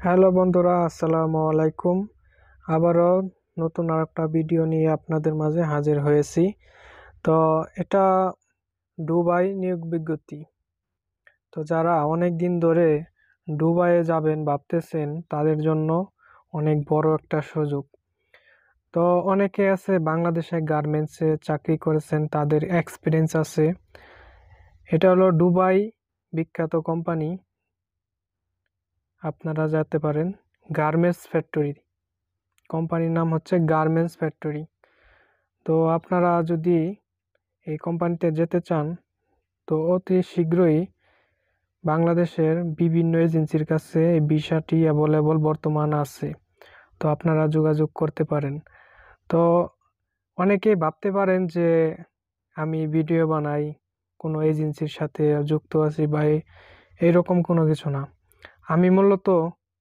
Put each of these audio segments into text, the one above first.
Hello বন্ধুরা, আসসালামু আলাইকুম। আবারও নতুন আরেকটা ভিডিও নিয়ে আপনাদের মাঝে হাজির হয়েছি। তো এটা দুবাই নিয়োগ বিজ্ঞপ্তি। তো যারা অনেক দিন ধরে দুবাইয়ে যাবেন ভাবতেছেন তাদের জন্য অনেক বড় একটা সুযোগ। তো অনেকে আছে বাংলাদেশে গার্মেন্টসে চাকরি করেছেন, তাদের এক্সপিরিয়েন্স আছে। এটা হলো দুবাই বিখ্যাত কোম্পানি, আপনারা যেতে পারেন। গার্মেন্টস ফ্যাক্টরি, কোম্পানির নাম হচ্ছে গার্মেন্টস ফ্যাক্টরি। তো আপনারা যদি এই কোম্পানিতে যেতে চান তো অতি শীঘ্রই বাংলাদেশের বিভিন্ন এজেন্সির কাছে এই ভিসাটি অ্যাভেলেবল বর্তমান আছে। তো আপনারা যোগাযোগ করতে পারেন। তো অনেকেই ভাবতে পারেন যে আমি ভিডিও বানাই, কোনো এজেন্সির সাথে যুক্ত আছি বা এইরকম কোনো কিছু না। আমি মূলত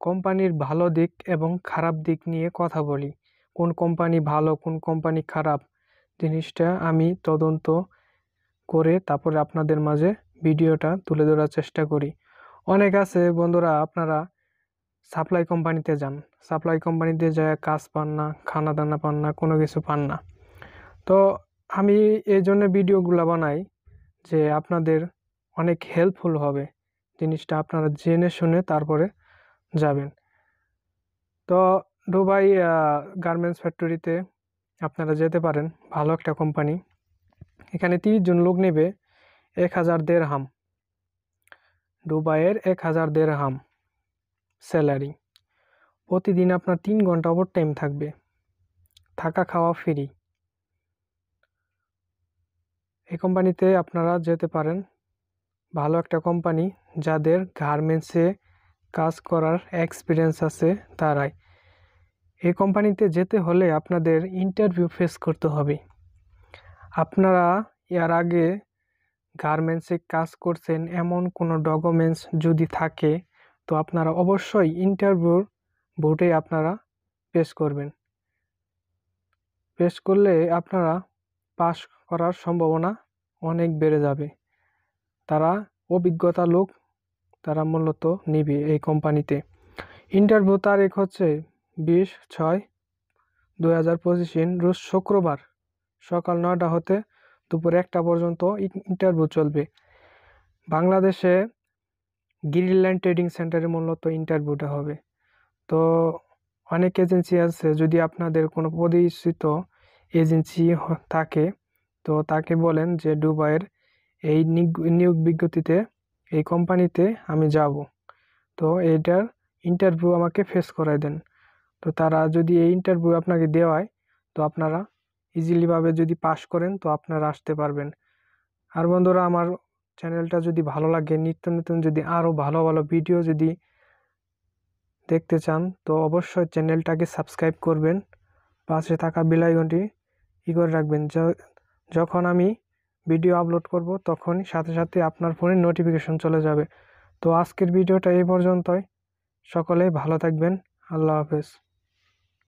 কোম্পানির ভালো দিক এবং খারাপ দিক নিয়ে কথা বলি। কোন কোম্পানি ভালো, কোন কোম্পানি খারাপ, জিনিসটা আমি তদন্ত করে তারপরে আপনাদের মাঝে ভিডিওটা তুলে ধরার চেষ্টা করি। অনেক আছে বন্ধুরা, আপনারা সাপ্লাই কোম্পানিতে যান, সাপ্লাই কোম্পানিতে যায় কাজ পান না, খানা দানা পান না, কোনো কিছু পান না। তো আমি এই জন্য ভিডিওগুলো বানাই যে আপনাদের অনেক হেল্পফুল হবে, জিনিসটা আপনারা জেনে শুনে তারপরে যাবেন। তো দুবাই গার্মেন্টস ফ্যাক্টরিতে আপনারা যেতে পারেন, ভালো একটা কোম্পানি। এখানে 30 জন লোক নেবে, 1000 দিরহাম, দুবাইয়ের 1000 দিরহাম স্যালারি। প্রতিদিন আপনার 3 ঘন্টা ওভার টাইম থাকবে, থাকা খাওয়া ফ্রি। এই কোম্পানিতে আপনারা যেতে পারেন, ভালো একটা কোম্পানি। যাদের গার্মেন্টসে কাজ করার এক্সপিরিয়েন্স আছে তারাই। এই কোম্পানিতে যেতে হলে আপনাদের ইন্টারভিউ ফেস করতে হবে। আপনারা এর আগে গার্মেন্টসে কাজ করছেন এমন কোনো ডকুমেন্টস যদি থাকে তো আপনারা অবশ্যই ইন্টারভিউর বোর্ডে আপনারা পেশ করবেন। পেশ করলে আপনারা পাস করার সম্ভাবনা অনেক বেড়ে যাবে। তারা অভিজ্ঞতা লোক, তারা মূলত নিবে এই কোম্পানিতে। ইন্টারভিউ তারিখ হচ্ছে 20/6/2025 রোজ শুক্রবার সকাল 9টা হতে দুপুর 1টা পর্যন্ত ইন্টারভিউ চলবে। বাংলাদেশে গ্রিনল্যান্ড ট্রেডিং সেন্টারে মূলত ইন্টারভিউটা হবে। তো অনেক এজেন্সি আছে, যদি আপনাদের কোনো পরিচিত এজেন্সি থাকে তো তাকে বলেন যে দুবাইয়ের এই নিয়োগ বিজ্ঞপ্তিতে এই কোম্পানিতে আমি যাব, তো এইটার ইন্টারভিউ আমাকে ফেস করায় দেন। তো তারা যদি এই ইন্টারভিউ আপনাকে দেওয়ায় তো আপনারা ইজিলিভাবে যদি পাস করেন তো আপনারা আসতে পারবেন। আর বন্ধুরা, আমার চ্যানেলটা যদি ভালো লাগে, নিত্য নতুন যদি আরও ভালো ভালো ভিডিও যদি দেখতে চান তো অবশ্যই চ্যানেলটাকে সাবস্ক্রাইব করবেন, পাশে থাকা বেল আইকনটি করে রাখবেন। যখন আমি ভিডিও আপলোড করব তখন সাথে সাথে আপনার ফোনে নোটিফিকেশন চলে যাবে। তো আজকের ভিডিওটা এই পর্যন্তই। সকলেই ভালো থাকবেন। আল্লাহ হাফেজ।